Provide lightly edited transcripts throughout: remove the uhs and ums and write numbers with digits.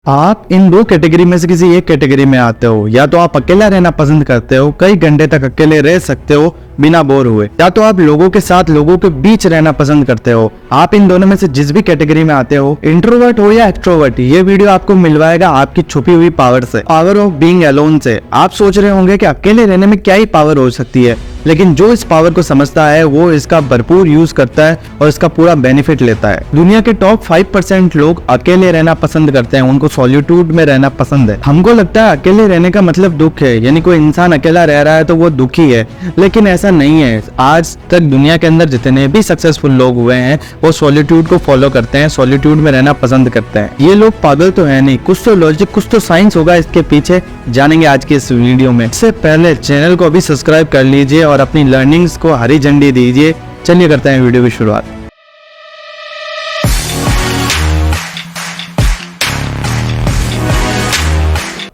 आप इन दो कैटेगरी में से किसी एक कैटेगरी में आते हो। या तो आप अकेला रहना पसंद करते हो, कई घंटे तक अकेले रह सकते हो बिना बोर हुए, या तो आप लोगों के साथ लोगों के बीच रहना पसंद करते हो। आप इन दोनों में से जिस भी कैटेगरी में आते हो, इंट्रोवर्ट हो या एक्सट्रोवर्ट, ये वीडियो आपको मिलवाएगा आपकी छुपी हुई पावर से, पावर ऑफ बीइंग अलोन से। आप सोच रहे होंगे कि अकेले रहने में क्या ही पावर हो सकती है, लेकिन जो इस पावर को समझता है वो इसका भरपूर यूज करता है और इसका पूरा बेनिफिट लेता है। दुनिया के टॉप 5% लोग अकेले रहना पसंद करते हैं, उनको सॉलिट्यूड में रहना पसंद है। हमको लगता है अकेले रहने का मतलब दुख है, यानी कोई इंसान अकेला रह रहा है तो वो दुखी है, लेकिन ऐसा नहीं है। आज तक दुनिया के अंदर जितने भी सक्सेसफुल लोग हुए हैं वो सॉलिट्यूड को फॉलो करते हैं, सॉलिट्यूड में रहना पसंद करते हैं। ये लोग पागल तो है नहीं, कुछ तो लॉजिक, कुछ तो साइंस होगा इसके पीछे, जानेंगे आज के इस वीडियो में। इससे पहले चैनल को अभी सब्सक्राइब कर लीजिए और अपनी लर्निंग्स को हरी झंडी दीजिए। चलिए करते हैं वीडियो की शुरुआत।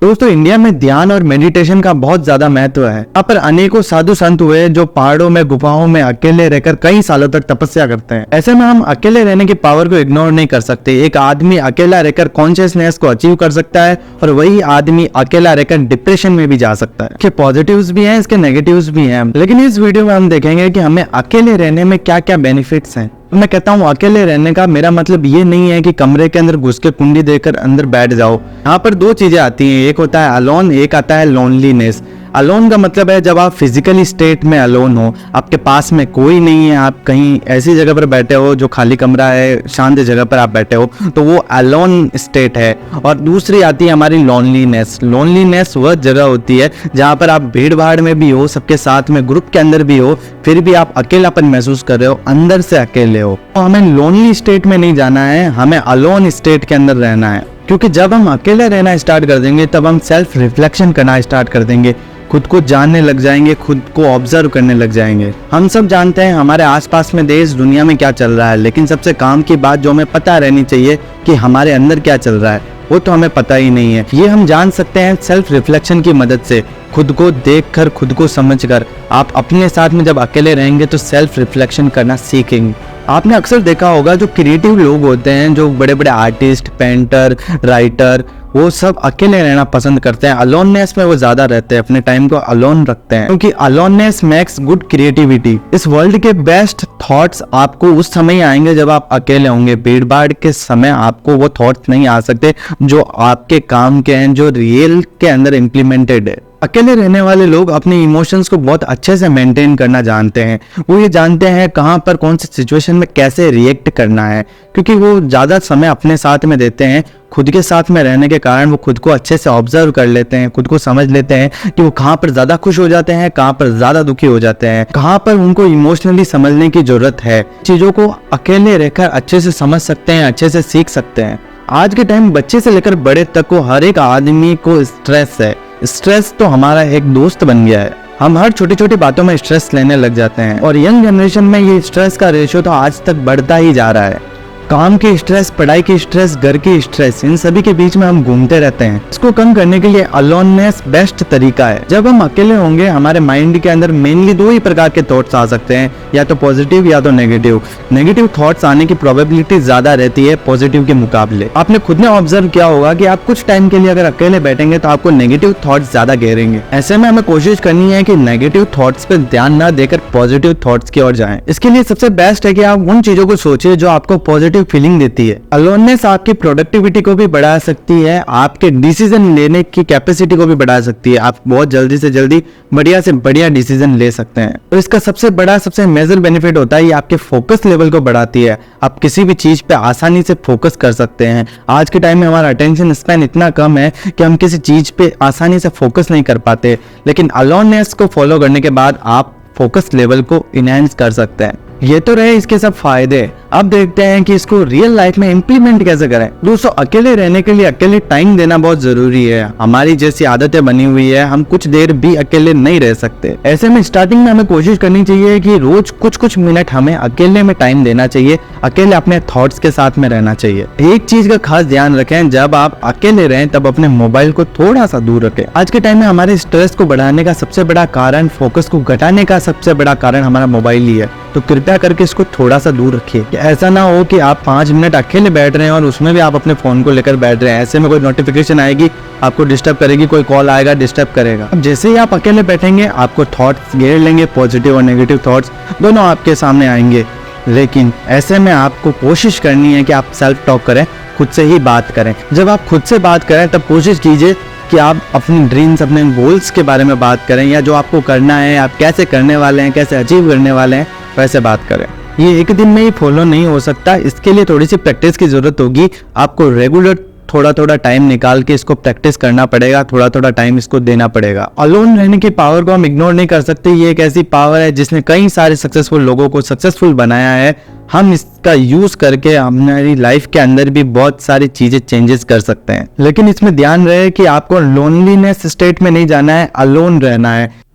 दोस्तों, इंडिया में ध्यान और मेडिटेशन का बहुत ज्यादा महत्व है। यहाँ पर अनेकों साधु संत हुए जो पहाड़ों में, गुफाओं में अकेले रहकर कई सालों तक तपस्या करते हैं। ऐसे में हम अकेले रहने की पावर को इग्नोर नहीं कर सकते। एक आदमी अकेला रहकर कॉन्शियसनेस को अचीव कर सकता है और वही आदमी अकेला रहकर डिप्रेशन में भी जा सकता है। इसके पॉजिटिव्स भी हैं, इसके नेगेटिव्स भी हैं, लेकिन इस वीडियो में हम देखेंगे कि हमें अकेले रहने में क्या क्या बेनिफिट्स हैं। मैं कहता हूँ अकेले रहने का मेरा मतलब ये नहीं है कि कमरे के अंदर घुस के कुंडी देकर अंदर बैठ जाओ। यहाँ पर दो चीजें आती हैं, एक होता है अलोन, एक आता है लोनलीनेस। अलोन का मतलब है जब आप फिजिकली स्टेट में अलोन हो, आपके पास में कोई नहीं है, आप कहीं ऐसी जगह पर बैठे हो जो खाली कमरा है, शांत जगह पर आप बैठे हो, तो वो अलोन स्टेट है। और दूसरी आती है हमारी लोनलीनेस। लोनलीनेस वह जगह होती है जहाँ पर आप भीड़ भाड़ में भी हो, सबके साथ में ग्रुप के अंदर भी हो, फिर भी आप अकेलापन महसूस कर रहे हो, अंदर से अकेले हो। तो हमें लोनली स्टेट में नहीं जाना है, हमें अलोन स्टेट के अंदर रहना है। क्योंकि जब हम अकेले रहना स्टार्ट कर देंगे तब हम सेल्फ रिफ्लेक्शन करना स्टार्ट कर देंगे, खुद को जानने लग जाएंगे, खुद को ऑब्जर्व करने लग जाएंगे। हम सब जानते हैं हमारे आसपास में, देश दुनिया में क्या चल रहा है, लेकिन सबसे काम की बात जो हमें पता रहनी चाहिए कि हमारे अंदर क्या चल रहा है, वो तो हमें पता ही नहीं है। ये हम जान सकते हैं सेल्फ रिफ्लेक्शन की मदद से, खुद को देखकर, खुद को समझकर। आप अपने साथ में जब अकेले रहेंगे तो सेल्फ रिफ्लेक्शन करना सीखेंगे। आपने अक्सर देखा होगा जो क्रिएटिव लोग होते हैं, जो बड़े बड़े आर्टिस्ट, पेंटर, राइटर, वो सब अकेले रहना पसंद करते हैं। अलोननेस में वो ज्यादा रहते हैं, अपने टाइम को अलोन रखते हैं, क्योंकि अलोननेस मेक्स गुड क्रिएटिविटी। इस वर्ल्ड के बेस्ट थॉट्स आपको उस समय आएंगे जब आप अकेले होंगे। भीड़ भाड़ के समय आपको वो थॉट्स नहीं आ सकते जो आपके काम के हैं, जो रियल के अंदर इम्प्लीमेंटेड है। अकेले रहने वाले लोग अपने इमोशंस को बहुत अच्छे से मेंटेन करना जानते हैं। वो ये जानते हैं कहाँ पर, कौन सी सिचुएशन में कैसे रिएक्ट करना है, क्योंकि वो ज़्यादा समय अपने साथ में देते हैं। खुद के साथ में रहने के कारण वो खुद को अच्छे से ऑब्जर्व कर लेते हैं, खुद को समझ लेते हैं कि वो कहाँ पर ज़्यादा खुश हो जाते हैं, कहाँ पर ज़्यादा दुखी हो जाते हैं, कहाँ पर उनको इमोशनली समझने की ज़रूरत है। चीज़ों को अकेले रहकर अच्छे से समझ सकते हैं, अच्छे से सीख सकते हैं। आज के टाइम बच्चे से लेकर बड़े तक को हर एक आदमी को स्ट्रेस है। स्ट्रेस तो हमारा एक दोस्त बन गया है। हम हर छोटी छोटी बातों में स्ट्रेस लेने लग जाते हैं और यंग जनरेशन में ये स्ट्रेस का रेशियो तो आज तक बढ़ता ही जा रहा है। काम की स्ट्रेस, पढ़ाई की स्ट्रेस, घर की स्ट्रेस, इन सभी के बीच में हम घूमते रहते हैं। इसको कम करने के लिए अलोननेस बेस्ट तरीका है। जब हम अकेले होंगे हमारे माइंड के अंदर मेनली दो ही प्रकार के थॉट्स आ सकते हैं, या तो पॉजिटिव या तो नेगेटिव। नेगेटिव थॉट्स आने की प्रोबेबिलिटी ज्यादा रहती है पॉजिटिव के मुकाबले। आपने खुद ने ऑब्जर्व किया होगा कि आप कुछ टाइम के लिए अगर अकेले बैठेंगे तो आपको नेगेटिव थॉट्स ज्यादा घेरेंगे। ऐसे में हमें कोशिश करनी है कि नेगेटिव थॉट्स पे ध्यान न देकर पॉजिटिव थॉट्स की ओर जाएं। इसके लिए सबसे बेस्ट है कि आप उन चीजों को सोचिए जो आपको पॉजिटिव फीलिंग देती है। अलोननेस आपकी प्रोडक्टिविटी को भी बढ़ा सकती है, आपके डिसीजन लेने की कैपेसिटी को भी बढ़ा सकती है। आप बहुत जल्दी से जल्दी बढ़िया से बढ़िया डिसीजन ले सकते हैं। तो इसका सबसे बड़ा, सबसे मेजर बेनिफिट होता है ये आपके फोकस लेवल को बढ़ाती है। आप किसी भी चीज पे आसानी से फोकस कर सकते हैं। आज के टाइम में हमारा अटेंशन स्पैन इतना कम है कि हम किसी चीज पे आसानी से फोकस नहीं कर पाते, लेकिन अलोननेस को फॉलो करने के बाद आप फोकस लेवल को इनहेंस कर सकते हैं। ये तो रहे इसके सब फायदे। अब देखते हैं कि इसको रियल लाइफ में इम्प्लीमेंट कैसे करें। दोस्तों, अकेले रहने के लिए अकेले टाइम देना बहुत जरूरी है। हमारी जैसी आदतें बनी हुई है, हम कुछ देर भी अकेले नहीं रह सकते। ऐसे में स्टार्टिंग में हमें कोशिश करनी चाहिए कि रोज कुछ कुछ मिनट हमें अकेले में टाइम देना चाहिए, अकेले अपने थॉट्स के साथ में रहना चाहिए। एक चीज का खास ध्यान रखें, जब आप अकेले रहें तब अपने मोबाइल को थोड़ा सा दूर रखें। आज के टाइम में हमारे स्ट्रेस को बढ़ाने का सबसे बड़ा कारण, फोकस को घटाने का सबसे बड़ा कारण हमारा मोबाइल ही है। तो कृपया करके इसको थोड़ा सा दूर रखिए। ऐसा ना हो कि आप 5 मिनट अकेले बैठ रहे हैं और उसमें भी आप अपने फ़ोन को लेकर बैठ रहे हैं। ऐसे में कोई नोटिफिकेशन आएगी, आपको डिस्टर्ब करेगी, कोई कॉल आएगा, डिस्टर्ब करेगा। अब जैसे ही आप अकेले बैठेंगे, आपको थॉट्स घेर लेंगे, पॉजिटिव और नेगेटिव थॉट्स दोनों आपके सामने आएंगे। लेकिन ऐसे में आपको कोशिश करनी है कि आप सेल्फ टॉक करें, खुद से ही बात करें। जब आप खुद से बात करें तब कोशिश कीजिए कि आप अपनी ड्रीम्स, अपने गोल्स के बारे में बात करें, या जो आपको करना है, आप कैसे करने वाले हैं, कैसे अचीव करने वाले हैं, वैसे बात करें। ये एक दिन में ही फॉलो नहीं हो सकता, इसके लिए थोड़ी सी प्रैक्टिस की ज़रूरत होगी। आपको रेगुलर थोड़ा थोड़ा टाइम निकाल के इसको प्रैक्टिस करना पड़ेगा, थोड़ा थोड़ा टाइम इसको देना पड़ेगा। अलोन रहने की पावर को हम इग्नोर नहीं कर सकते। ये एक ऐसी पावर है जिसने कई सारे सक्सेसफुल लोगों को सक्सेसफुल बनाया है। हम इसका यूज करके हमारी लाइफ के अंदर भी बहुत सारी चीजें चेंजेस कर सकते हैं। लेकिन इसमें ध्यान रहे कि आपको लोनलीनेस स्टेट में नहीं जाना है, अलोन रहना है।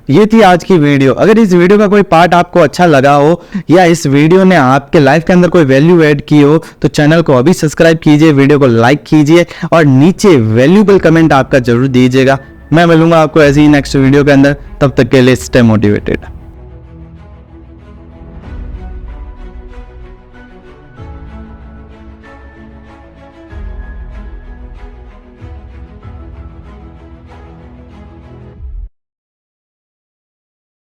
ये थी आज की वीडियो। अगर इस वीडियो का कोई पार्ट आपको अच्छा लगा हो या इस वीडियो ने आपके लाइफ के अंदर कोई वैल्यू ऐड की हो तो चैनल को अभी सब्सक्राइब कीजिए, वीडियो को लाइक कीजिए और नीचे वैल्यूएबल कमेंट आपका जरूर दीजिएगा। मैं मिलूंगा आपको ऐसी ही नेक्स्ट वीडियो के अंदर। तब तक के लिए स्टे मोटिवेटेड।